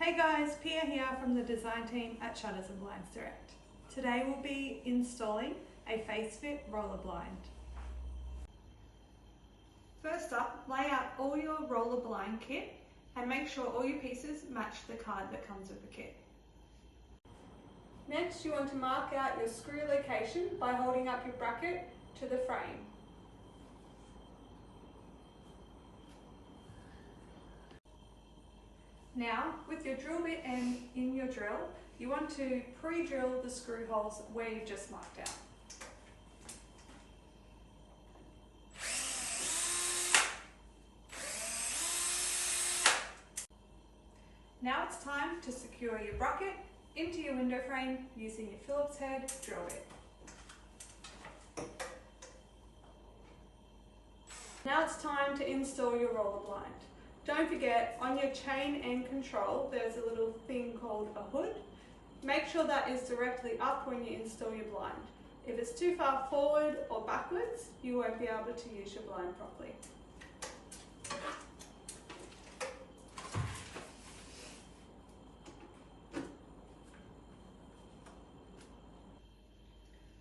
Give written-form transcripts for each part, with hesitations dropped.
Hey guys, Pia here from the design team at Shutters and Blinds Direct. Today we'll be installing a FaceFit roller blind. First up, lay out all your roller blind kit and make sure all your pieces match the card that comes with the kit. Next, you want to mark out your screw location by holding up your bracket to the frame. Now, with your drill bit end in your drill, you want to pre-drill the screw holes where you've just marked out. Now it's time to secure your bracket into your window frame using your Phillips head drill bit. Now it's time to install your roller blind. Don't forget, on your chain and control, there's a little thing called a hood. Make sure that is directly up when you install your blind. If it's too far forward or backwards, you won't be able to use your blind properly.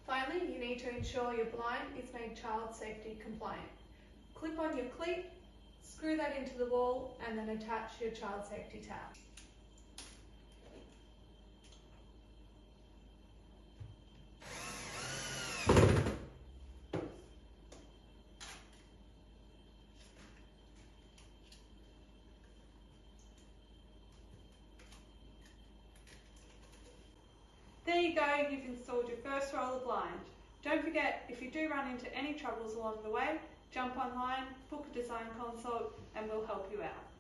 Finally, you need to ensure your blind is made child safety compliant. Clip on your cleat, screw that into the wall, and then attach your child safety tab. There you go, you've installed your first roller blind. Don't forget, if you do run into any troubles along the way, jump online, book a design consult, and we'll help you out.